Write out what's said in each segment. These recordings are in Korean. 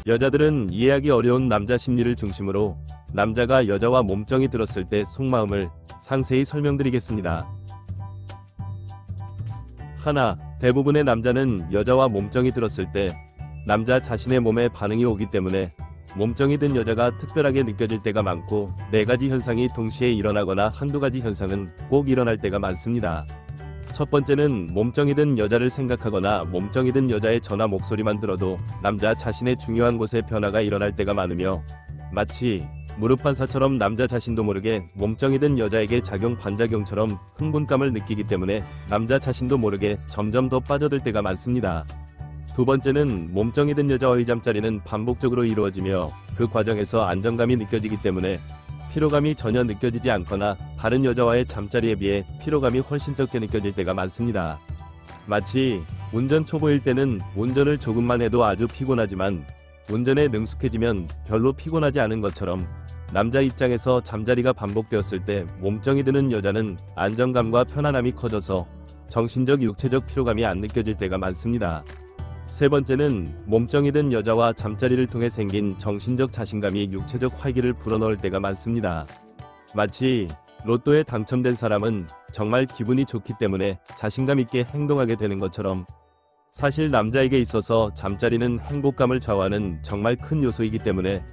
여자들은 이해하기 어려운 남자 심리를 중심으로 남자가 여자와 몸정이 들었을 때 속마음을 상세히 설명드리겠습니다. 하나, 대부분의 남자는 여자와 몸정이 들었을 때 남자 자신의 몸에 반응이 오기 때문에 몸정이 든 여자가 특별하게 느껴질 때가 많고 4가지 현상이 동시에 일어나거나 한두 가지 현상은 꼭 일어날 때가 많습니다. 첫 번째는 몸정이 든 여자를 생각하거나 몸정이 든 여자의 전화 목소리만 들어도 남자 자신의 중요한 곳에 변화가 일어날 때가 많으며 마치 무릎 반사처럼 남자 자신도 모르게 몸정이 든 여자에게 작용 반작용처럼 흥분감을 느끼기 때문에 남자 자신도 모르게 점점 더 빠져들 때가 많습니다. 두 번째는 몸정이 든 여자와의 잠자리는 반복적으로 이루어지며 그 과정에서 안정감이 느껴지기 때문에 피로감이 전혀 느껴지지 않거나 다른 여자와의 잠자리에 비해 피로감이 훨씬 적게 느껴질 때가 많습니다. 마치 운전 초보일 때는 운전을 조금만 해도 아주 피곤하지만 운전에 능숙해지면 별로 피곤하지 않은 것처럼 남자 입장에서 잠자리가 반복되었을 때 몸정이 드는 여자는 안정감과 편안함이 커져서 정신적 육체적 피로감이 안 느껴질 때가 많습니다. 세 번째는 몸정이 든 여자와 잠자리를 통해 생긴 정신적 자신감이 육체적 활기를 불어넣을 때가 많습니다. 마치 로또에 당첨된 사람은 정말 기분이 좋기 때문에 자신감 있게 행동하게 되는 것처럼 사실 남자에게 있어서 잠자리는 행복감을 좌우하는 정말 큰 요소이기 때문에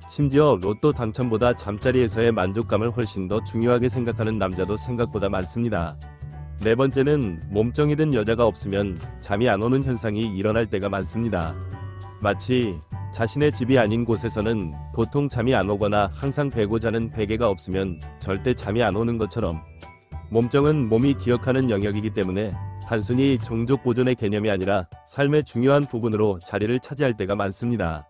심지어 로또 당첨보다 잠자리에서의 만족감을 훨씬 더 중요하게 생각하는 남자도 생각보다 많습니다. 네 번째는 몸정이 든 여자가 없으면 잠이 안 오는 현상이 일어날 때가 많습니다. 마치 자신의 집이 아닌 곳에서는 도통 잠이 안 오거나 항상 베고 자는 베개가 없으면 절대 잠이 안 오는 것처럼 몸정은 몸이 기억하는 영역이기 때문에 단순히 종족 보존의 개념이 아니라 삶의 중요한 부분으로 자리를 차지할 때가 많습니다.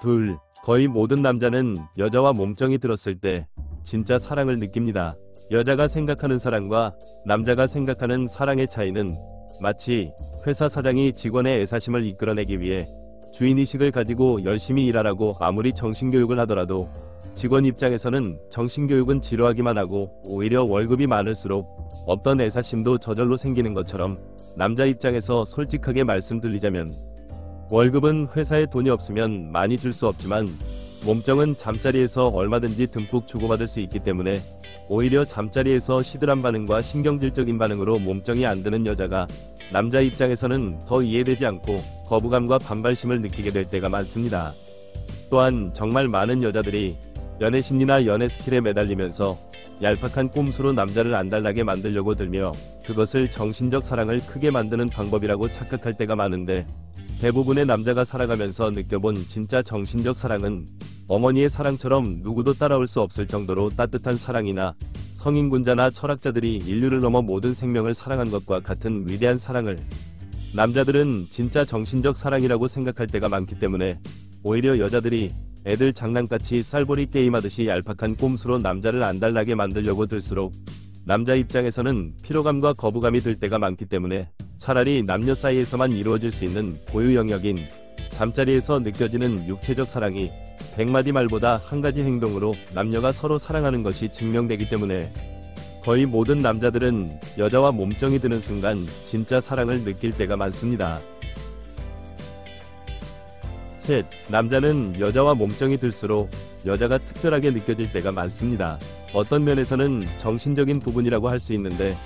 둘, 거의 모든 남자는 여자와 몸정이 들었을 때 진짜 사랑을 느낍니다. 여자가 생각하는 사랑과 남자가 생각하는 사랑의 차이는 마치 회사 사장이 직원의 애사심을 이끌어내기 위해 주인의식을 가지고 열심히 일하라고 아무리 정신교육을 하더라도 직원 입장에서는 정신교육은 지루하기만 하고 오히려 월급이 많을수록 없던 애사심도 저절로 생기는 것처럼 남자 입장에서 솔직하게 말씀드리자면 월급은 회사에 돈이 없으면 많이 줄 수 없지만 몸정은 잠자리에서 얼마든지 듬뿍 주고받을 수 있기 때문에 오히려 잠자리에서 시들한 반응과 신경질적인 반응으로 몸정이 안 드는 여자가 남자 입장에서는 더 이해되지 않고 거부감과 반발심을 느끼게 될 때가 많습니다. 또한 정말 많은 여자들이 연애 심리나 연애 스킬에 매달리면서 얄팍한 꼼수로 남자를 안달나게 만들려고 들며 그것을 정신적 사랑을 크게 만드는 방법이라고 착각할 때가 많은데 대부분의 남자가 살아가면서 느껴본 진짜 정신적 사랑은 어머니의 사랑처럼 누구도 따라올 수 없을 정도로 따뜻한 사랑이나 성인군자나 철학자들이 인류를 넘어 모든 생명을 사랑한 것과 같은 위대한 사랑을 남자들은 진짜 정신적 사랑이라고 생각할 때가 많기 때문에 오히려 여자들이 애들 장난같이 쌀보리 게임하듯이 얄팍한 꼼수로 남자를 안달나게 만들려고 들수록 남자 입장에서는 피로감과 거부감이 들 때가 많기 때문에 차라리 남녀 사이에서만 이루어질 수 있는 고유 영역인 잠자리에서 느껴지는 육체적 사랑이 100마디 말보다 한 가지 행동으로 남녀가 서로 사랑하는 것이 증명되기 때문에 거의 모든 남자들은 여자와 몸정이 드는 순간 진짜 사랑을 느낄 때가 많습니다. 셋, 남자는 여자와 몸정이 들수록 여자가 특별하게 느껴질 때가 많습니다. 어떤 면에서는 정신적인 부분이라고 할 수 있는데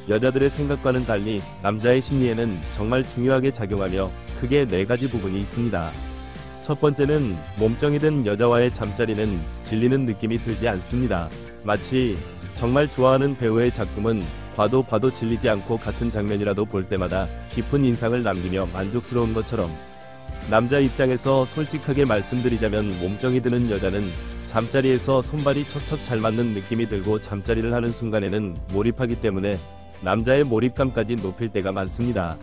여자들의 생각과는 달리 남자의 심리에는 정말 중요하게 작용하며 크게 4가지 부분이 있습니다. 첫 번째는 몸정이 든 여자와의 잠자리는 질리는 느낌이 들지 않습니다. 마치 정말 좋아하는 배우의 작품은 봐도 질리지 않고 같은 장면이라도 볼 때마다 깊은 인상을 남기며 만족스러운 것처럼 남자 입장에서 솔직하게 말씀드리자면 몸정이 드는 여자는 잠자리에서 손발이 척척 잘 맞는 느낌이 들고 잠자리를 하는 순간에는 몰입하기 때문에 남자의 몰입감까지 높일 때가 많습니다.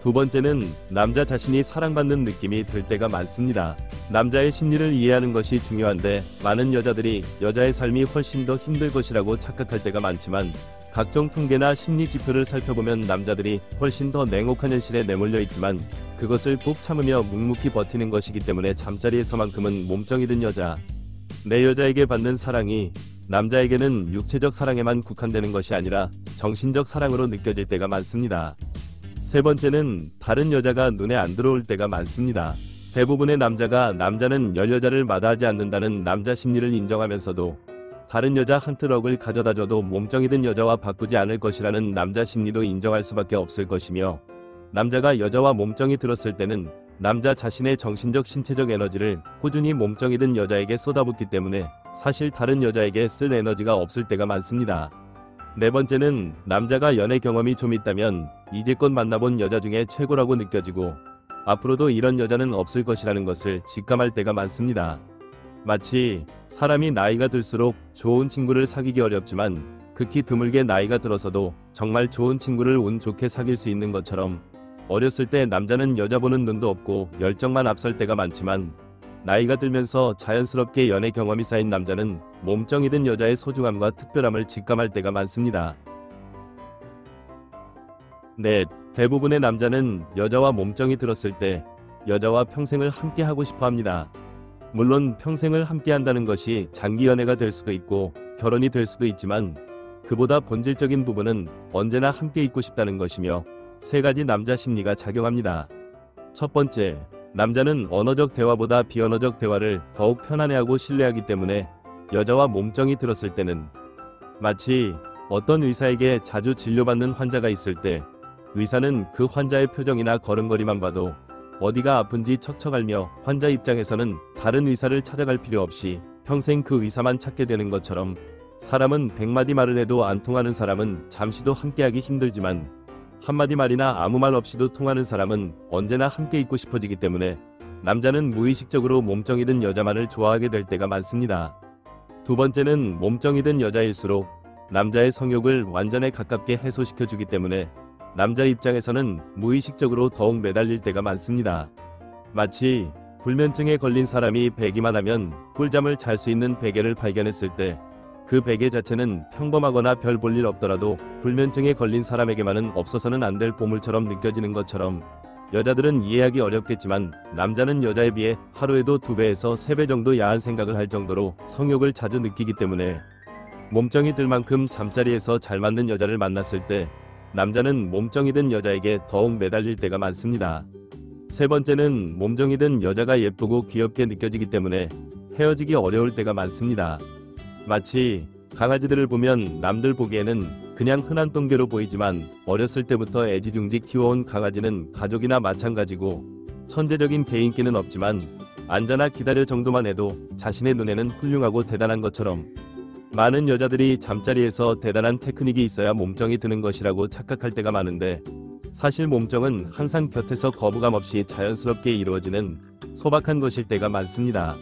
두 번째는 남자 자신이 사랑받는 느낌이 들 때가 많습니다. 남자의 심리를 이해하는 것이 중요한데 많은 여자들이 여자의 삶이 훨씬 더 힘들 것이라고 착각할 때가 많지만 각종 통계나 심리 지표를 살펴보면 남자들이 훨씬 더 냉혹한 현실에 내몰려 있지만 그것을 꾹 참으며 묵묵히 버티는 것이기 때문에 잠자리에서만큼은 몸정이 든 여자, 내 여자에게 받는 사랑이 남자에게는 육체적 사랑에만 국한되는 것이 아니라 정신적 사랑으로 느껴질 때가 많습니다. 세 번째는 다른 여자가 눈에 안 들어올 때가 많습니다. 대부분의 남자는 여자를 마다하지 않는다는 남자 심리를 인정하면서도 다른 여자 한 트럭을 가져다 줘도 몸짱이든 여자와 바꾸지 않을 것이라는 남자 심리도 인정할 수밖에 없을 것이며, 남자가 여자와 몸짱이 들었을 때는 남자 자신의 정신적 신체적 에너지를 꾸준히 몸짱이든 여자에게 쏟아붓기 때문에 사실 다른 여자에게 쓸 에너지가 없을 때가 많습니다. 네 번째는 남자가 연애 경험이 좀 있다면 이제껏 만나본 여자 중에 최고라고 느껴지고 앞으로도 이런 여자는 없을 것이라는 것을 직감할 때가 많습니다. 마치 사람이 나이가 들수록 좋은 친구를 사귀기 어렵지만 극히 드물게 나이가 들어서도 정말 좋은 친구를 운 좋게 사귈 수 있는 것처럼, 어렸을 때 남자는 여자 보는 눈도 없고 열정만 앞설 때가 많지만 나이가 들면서 자연스럽게 연애 경험이 쌓인 남자는 몸짱이든 여자의 소중함과 특별함을 직감할 때가 많습니다. 넷, 대부분의 남자는 여자와 몸짱이 들었을 때 여자와 평생을 함께 하고 싶어 합니다. 물론 평생을 함께 한다는 것이 장기 연애가 될 수도 있고 결혼이 될 수도 있지만, 그보다 본질적인 부분은 언제나 함께 있고 싶다는 것이며 세 가지 남자 심리가 작용합니다. 첫 번째, 남자는 언어적 대화보다 비언어적 대화를 더욱 편안해하고 신뢰하기 때문에 여자와 몸짱이 들었을 때는 마치 어떤 의사에게 자주 진료받는 환자가 있을 때 의사는 그 환자의 표정이나 걸음걸이만 봐도 어디가 아픈지 척척 알며 환자 입장에서는 다른 의사를 찾아갈 필요 없이 평생 그 의사만 찾게 되는 것처럼, 사람은 100마디 말을 해도 안 통하는 사람은 잠시도 함께하기 힘들지만 한마디 말이나 아무 말 없이도 통하는 사람은 언제나 함께 있고 싶어지기 때문에 남자는 무의식적으로 몸짱이든 여자만을 좋아하게 될 때가 많습니다. 두 번째는 몸짱이든 여자일수록 남자의 성욕을 완전에 가깝게 해소시켜주기 때문에 남자 입장에서는 무의식적으로 더욱 매달릴 때가 많습니다. 마치 불면증에 걸린 사람이 베기만 하면 꿀잠을 잘 수 있는 베개를 발견했을 때 그 베개 자체는 평범하거나 별 볼 일 없더라도 불면증에 걸린 사람에게만은 없어서는 안 될 보물처럼 느껴지는 것처럼, 여자들은 이해하기 어렵겠지만 남자는 여자에 비해 하루에도 2배에서 3배 정도 야한 생각을 할 정도로 성욕을 자주 느끼기 때문에 몸짱이 들 만큼 잠자리에서 잘 맞는 여자를 만났을 때 남자는 몸짱이든 여자에게 더욱 매달릴 때가 많습니다. 세 번째는 몸짱이든 여자가 예쁘고 귀엽게 느껴지기 때문에 헤어지기 어려울 때가 많습니다. 마치 강아지들을 보면 남들 보기에는 그냥 흔한 똥개로 보이지만 어렸을 때부터 애지중지 키워온 강아지는 가족이나 마찬가지고 천재적인 개인기는 없지만 앉아나 기다려 정도만 해도 자신의 눈에는 훌륭하고 대단한 것처럼, 많은 여자들이 잠자리에서 대단한 테크닉이 있어야 몸짱이 드는 것이라고 착각할 때가 많은데, 사실 몸짱은 항상 곁에서 거부감 없이 자연스럽게 이루어지는 소박한 것일 때가 많습니다.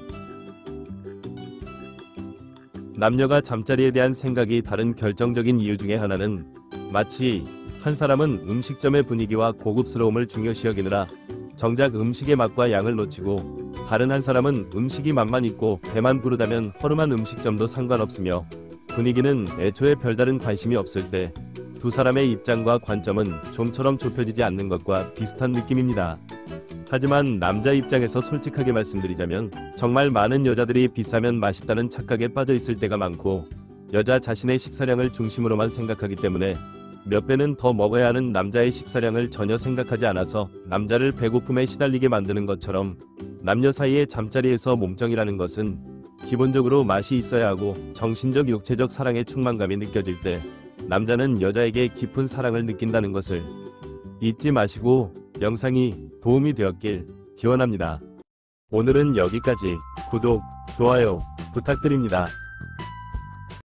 남녀가 잠자리에 대한 생각이 다른 결정적인 이유 중에 하나는, 마치 한 사람은 음식점의 분위기와 고급스러움을 중요시 여기느라 정작 음식의 맛과 양을 놓치고, 다른 한 사람은 음식이 맛만 있고 배만 부르다면 허름한 음식점도 상관없으며 분위기는 애초에 별다른 관심이 없을 때 두 사람의 입장과 관점은 좀처럼 좁혀지지 않는 것과 비슷한 느낌입니다. 하지만 남자 입장에서 솔직하게 말씀드리자면 정말 많은 여자들이 비싸면 맛있다는 착각에 빠져 있을 때가 많고, 여자 자신의 식사량을 중심으로만 생각하기 때문에 몇 배는 더 먹어야 하는 남자의 식사량을 전혀 생각하지 않아서 남자를 배고픔에 시달리게 만드는 것처럼, 남녀 사이의 잠자리에서 몸짱이라는 것은 기본적으로 맛이 있어야 하고 정신적 육체적 사랑의 충만감이 느껴질 때 남자는 여자에게 깊은 사랑을 느낀다는 것을 잊지 마시고 영상이 도움이 되었길 기원합니다. 오늘은 여기까지. 구독, 좋아요 부탁드립니다.